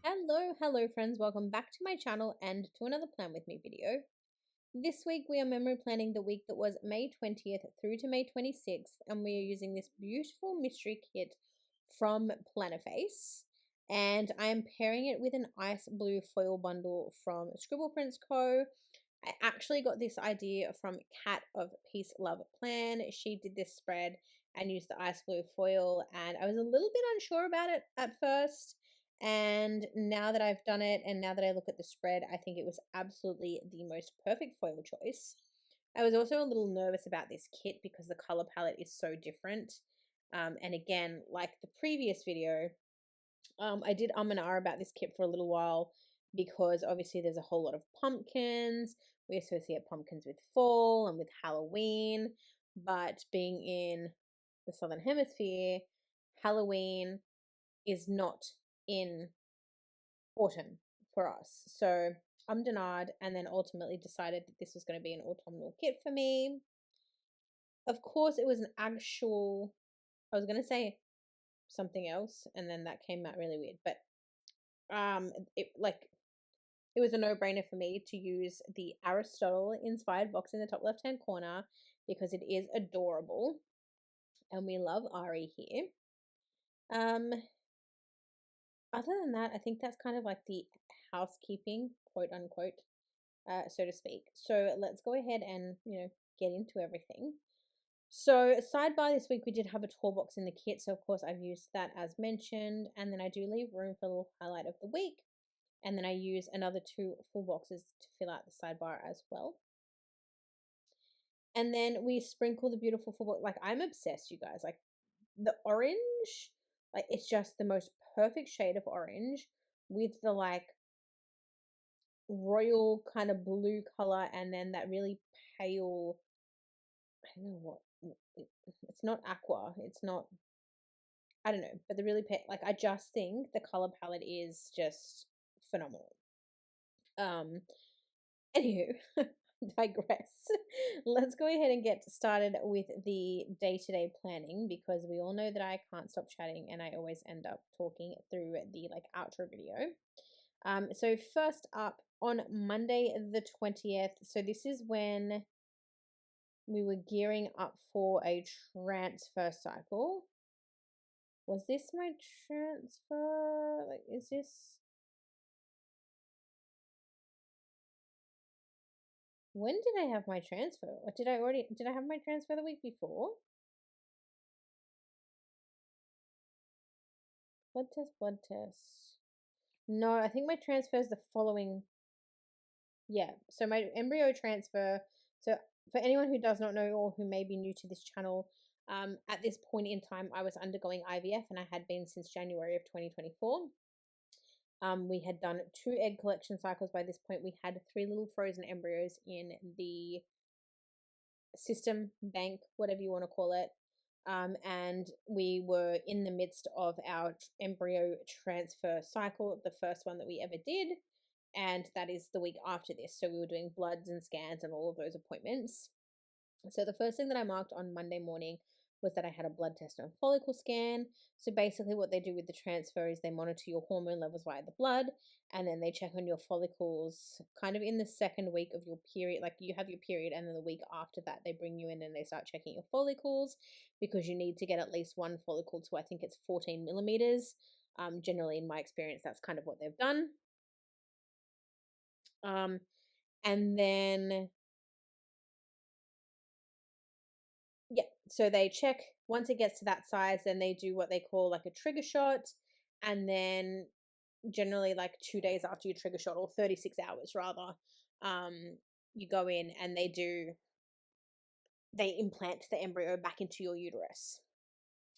Hello friends, welcome back to my channel and to another Plan With Me video. This week we are memory planning the week that was May 20th through to May 26th, and we are using this beautiful mystery kit from Plannerface, and I am pairing it with an ice blue foil bundle from Scribble Prints Co. I actually got this idea from Kat of Peace Love Plan. She did this spread and used the ice blue foil, and I was a little bit unsure about it at first. And now that I've done it and now that I look at the spread, I think it was absolutely the most perfect foil choice. I was also a little nervous about this kit because the color palette is so different. And again, like the previous video, I did and ah about this kit for a little while because obviously there's a whole lot of pumpkins. We associate pumpkins with fall and with Halloween, but being in the Southern Hemisphere, Halloween is not in autumn for us. So I'm denied, and then ultimately decided that this was going to be an autumnal kit for me. Of course, it was an actual, I was going to say something else, and then that came out really weird, but it was a no-brainer for me to use the Aristotle inspired box in the top left hand corner because it is adorable and we love Ari here. Other than that, I think that's kind of like the housekeeping, quote unquote, so to speak. So let's go ahead and, get into everything. So sidebar, this week we did have a toolbox in the kit. So of course I've used that as mentioned. And then I do leave room for a little highlight of the week. And then I use another 2 full boxes to fill out the sidebar as well. And then we sprinkle the beautiful full box. Like, I'm obsessed, you guys. Like, the orange, like, it's just the most perfect shade of orange with the like royal kind of blue color, and then that really pale, I don't know what, it's not aqua, it's not, I don't know, but the really pale, like, I just think the color palette is just phenomenal. Anywho, digress. Let's go ahead and get started with the day-to-day planning, because we all know that I can't stop chatting and I always end up talking through the like outro video. So first up, on Monday the 20th, so this is when we were gearing up for a transfer cycle. Was this my transfer? Like, is this? When did I have my transfer? Or did I have my transfer the week before? Blood test. No, I think my transfer is the following. Yeah, so my embryo transfer. So for anyone who does not know or who may be new to this channel, at this point in time, I was undergoing IVF and I had been since January of 2024. We had done 2 egg collection cycles by this point. We had 3 little frozen embryos in the system bank, whatever you want to call it. And we were in the midst of our embryo transfer cycle, the first one that we ever did. And that is the week after this. So we were doing bloods and scans and all of those appointments. So the first thing that I marked on Monday morning was that I had a blood test and a follicle scan. So basically what they do with the transfer is they monitor your hormone levels via the blood, and then they check on your follicles kind of in the second week of your period. Like, you have your period, and then the week after that they bring you in and they start checking your follicles, because you need to get at least 1 follicle to, I think it's 14 millimeters. Generally, in my experience, that's kind of what they've done. And then yeah, so they check once it gets to that size, then they do what they call like a trigger shot, and then generally like 2 days after your trigger shot, or 36 hours rather, you go in and they implant the embryo back into your uterus.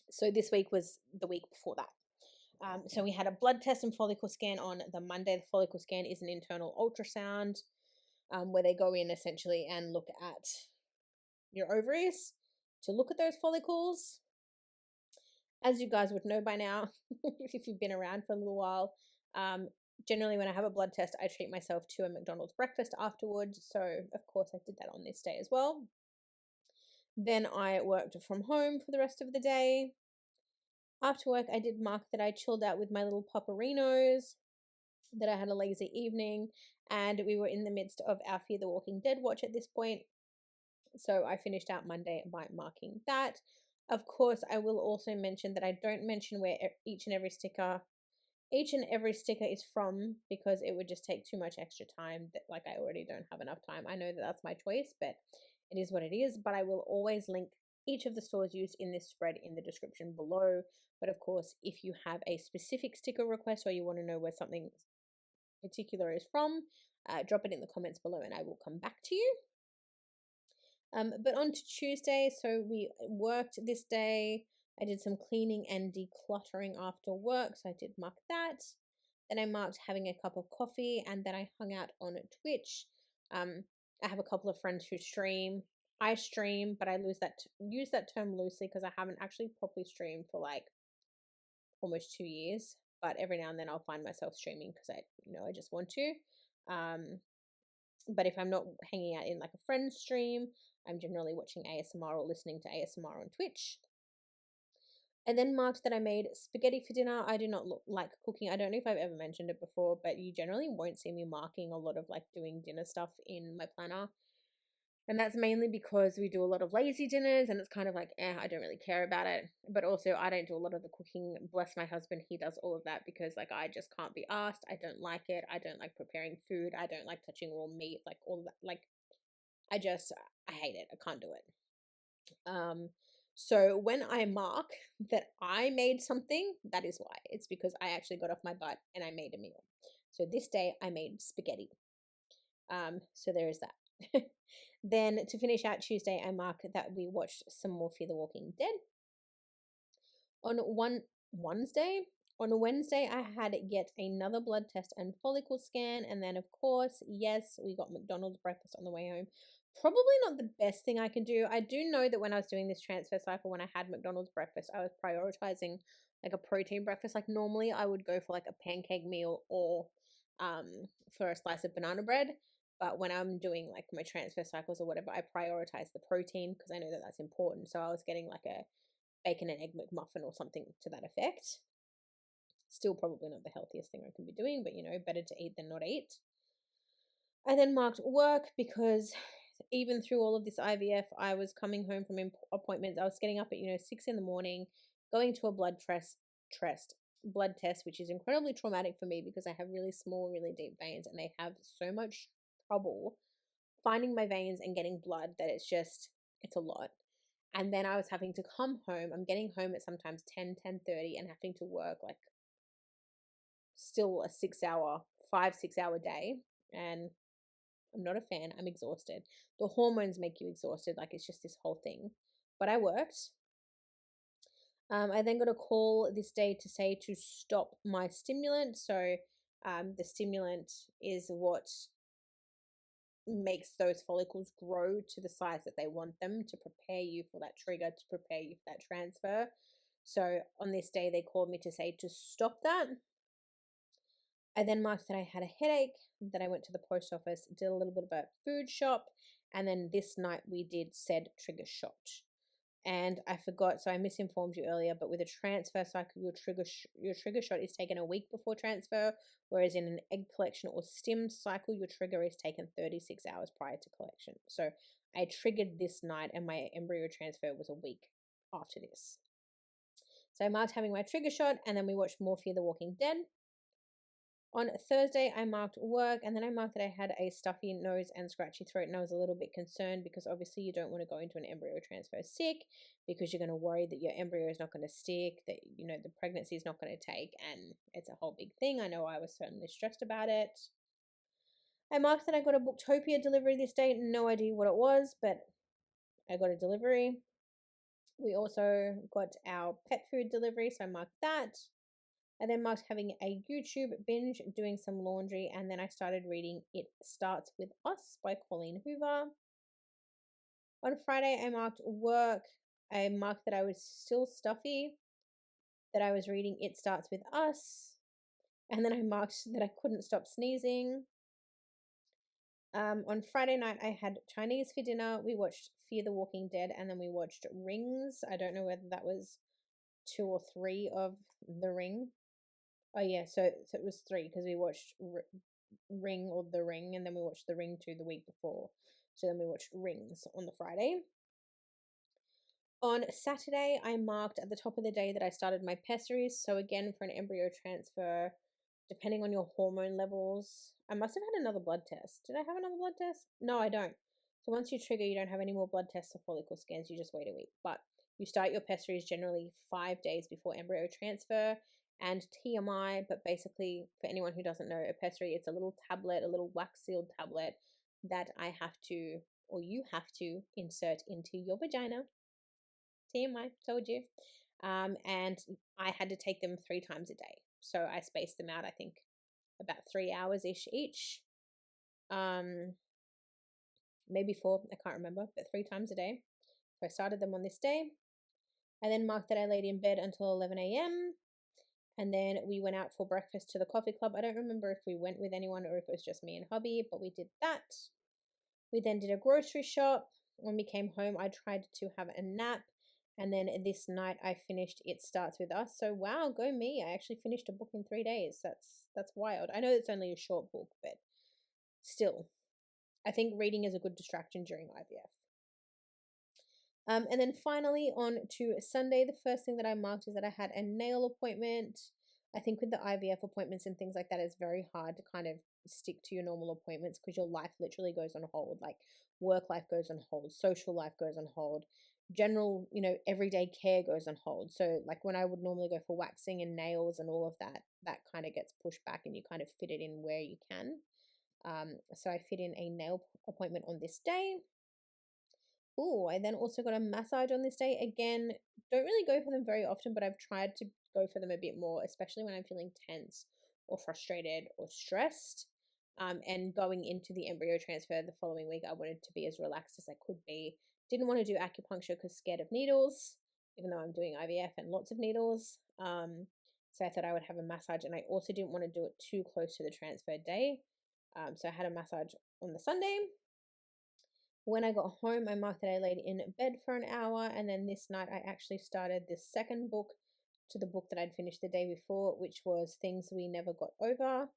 So this week was the week before that. So we had a blood test and follicle scan on the Monday. The follicle scan is an internal ultrasound, where they go in essentially and look at your ovaries to look at those follicles. As you guys would know by now, if you've been around for a little while, generally when I have a blood test, I treat myself to a McDonald's breakfast afterwards. So of course I did that on this day as well. Then I worked from home for the rest of the day. After work, I did mark that I chilled out with my little pupperinos. that I had a lazy evening, and we were in the midst of our Fear the Walking Dead watch at this point. So I finished out Monday by marking that. Of course, I will also mention that I don't mention where each and every sticker is from, because it would just take too much extra time that, like, I already don't have enough time. I know that that's my choice, but it is what it is. But I will always link each of the stores used in this spread in the description below. But of course, if you have a specific sticker request or you want to know where something particular is from, drop it in the comments below and I will come back to you. But on to Tuesday, so we worked this day. I did some cleaning and decluttering after work, so I did mark that. Then I marked having a cup of coffee, and then I hung out on Twitch. I have a couple of friends who stream. I stream, but I use that term loosely because I haven't actually properly streamed for like almost 2 years. But every now and then I'll find myself streaming because I just want to. But if I'm not hanging out in like a friend's stream, I'm generally watching ASMR or listening to ASMR on Twitch. I then marked that I made spaghetti for dinner. I do not like cooking. I don't know if I've ever mentioned it before, but you generally won't see me marking a lot of like doing dinner stuff in my planner. And that's mainly because we do a lot of lazy dinners and it's kind of like, I don't really care about it. But also, I don't do a lot of the cooking. Bless my husband, he does all of that because, like, I just can't be asked. I don't like it. I don't like preparing food. I don't like touching raw meat, like, all that. Like, I hate it. I can't do it. So when I mark that I made something, that is why. It's because I actually got off my butt and I made a meal. So this day I made spaghetti. So there is that. Then to finish out Tuesday, I marked that we watched some more Fear the Walking Dead. On Wednesday, I had yet another blood test and follicle scan, and then of course, yes, we got McDonald's breakfast on the way home. Probably not the best thing I can do. I do know that when I was doing this transfer cycle, when I had McDonald's breakfast, I was prioritizing like a protein breakfast. Like normally, I would go for like a pancake meal or for a slice of banana bread. But when I'm doing like my transfer cycles or whatever, I prioritize the protein because I know that that's important. So I was getting like a bacon and egg McMuffin or something to that effect. Still probably not the healthiest thing I can be doing, but better to eat than not eat. I then marked work because even through all of this IVF, I was coming home from appointments. I was getting up at 6 in the morning, going to a blood test, which is incredibly traumatic for me because I have really small, really deep veins, and they have so much trouble finding my veins and getting blood that it's a lot. And then I was having to come home. I'm getting home at sometimes 10:30 and having to work like still a 5-6 hour day. And I'm not a fan. I'm exhausted. The hormones make you exhausted. Like it's just this whole thing. But I worked. I then got a call this day to say to stop my stimulant. So the stimulant is what makes those follicles grow to the size that they want them to prepare you for that trigger, to prepare you for that transfer. So on this day, they called me to say to stop that. I then marked that I had a headache, that I went to the post office, did a little bit of a food shop, and then this night we did said trigger shot. And I forgot, so I misinformed you earlier, but with a transfer cycle, your trigger shot is taken a week before transfer, whereas in an egg collection or stim cycle, your trigger is taken 36 hours prior to collection. So I triggered this night, and my embryo transfer was a week after this. So I marked having my trigger shot, and then we watched more Fear the Walking Dead. On Thursday, I marked work, and then I marked that I had a stuffy nose and scratchy throat, and I was a little bit concerned because obviously you don't want to go into an embryo transfer sick because you're going to worry that your embryo is not going to stick, that the pregnancy is not going to take, and it's a whole big thing. I know I was certainly stressed about it. I marked that I got a Booktopia delivery this day. No idea what it was, but I got a delivery. We also got our pet food delivery, so I marked that. I then marked having a YouTube binge, doing some laundry, and then I started reading It Starts With Us by Colleen Hoover. On Friday, I marked work. I marked that I was still stuffy, that I was reading It Starts With Us, and then I marked that I couldn't stop sneezing. On Friday night, I had Chinese for dinner. We watched Fear the Walking Dead, and then we watched Rings. I don't know whether that was 2 or 3 of The Ring. Oh yeah, so it was 3 because we watched Ring or The Ring, and then we watched The Ring 2 the week before. So then we watched Rings on the Friday. On Saturday, I marked at the top of the day that I started my pessaries. So again, for an embryo transfer, depending on your hormone levels, I must have had another blood test. Did I have another blood test? No, I don't. So once you trigger, you don't have any more blood tests or follicle scans. You just wait a week. But you start your pessaries generally 5 days before embryo transfer. And TMI, but basically, for anyone who doesn't know, a pessary, it's a little tablet, a little wax sealed tablet that I have to, or you have to, insert into your vagina. TMI, told you. And I had to take them 3 times a day. So I spaced them out, I think, about 3 hours ish each. Maybe 4, I can't remember, but 3 times a day. So I started them on this day. I then marked that I laid in bed until 11 a.m. And then we went out for breakfast to the coffee club. I don't remember if we went with anyone or if it was just me and hubby, but we did that. We then did a grocery shop. When we came home, I tried to have a nap. And then this night I finished It Starts With Us. So wow, go me. I actually finished a book in 3 days. That's wild. I know it's only a short book, but still. I think reading is a good distraction during IVF. And then finally on to Sunday, the first thing that I marked is that I had a nail appointment. I think with the IVF appointments and things like that, it's very hard to kind of stick to your normal appointments because your life literally goes on hold. Like work life goes on hold, social life goes on hold, general, everyday care goes on hold. So like when I would normally go for waxing and nails and all of that, that kind of gets pushed back and you kind of fit it in where you can. So I fit in a nail appointment on this day. Oh, I then also got a massage on this day. Again, don't really go for them very often, but I've tried to go for them a bit more, especially when I'm feeling tense or frustrated or stressed. And going into the embryo transfer the following week, I wanted to be as relaxed as I could be. Didn't want to do acupuncture because scared of needles, even though I'm doing IVF and lots of needles. So I thought I would have a massage, and I also didn't want to do it too close to the transfer day. So I had a massage on the Sunday. When I got home, I marked that I laid in bed for an hour, and then this night I actually started this second book to the book that I'd finished the day before, which was Things We Never Got Over.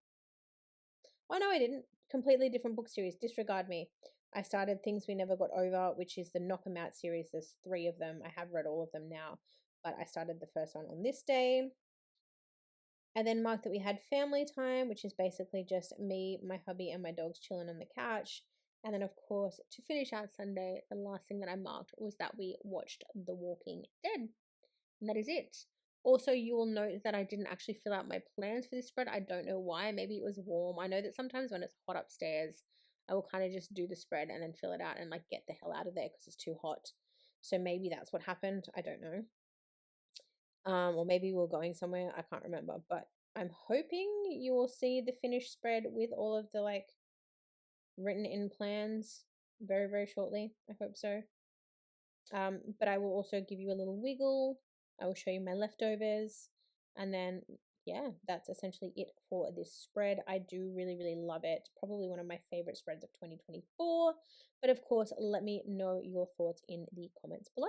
Oh no, I didn't. Completely different book series. Disregard me. I started Things We Never Got Over, which is the Knock 'em Out series. There's 3 of them. I have read all of them now, but I started the first one on this day. I then marked that we had family time, which is basically just me, my hubby, and my dogs chilling on the couch. And then, of course, to finish out Sunday, the last thing that I marked was that we watched The Walking Dead. And that is it. Also, you will note that I didn't actually fill out my plans for this spread. I don't know why. Maybe it was warm. I know that sometimes when it's hot upstairs, I will kind of just do the spread and then fill it out and like get the hell out of there because it's too hot. So maybe that's what happened. I don't know. Or maybe we're going somewhere. I can't remember, but I'm hoping you will see the finished spread with all of the like written in plans very, very shortly. I hope so. But I will also give you a little wiggle. I will show you my leftovers, and then yeah, that's essentially it for this spread. I do really, really love it. Probably one of my favorite spreads of 2024. But of course, let me know your thoughts in the comments below.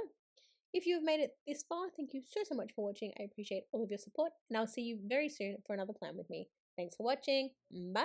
If you've made it this far, thank you so much for watching. I appreciate all of your support, and I'll see you very soon for another plan with me. Thanks for watching. Bye!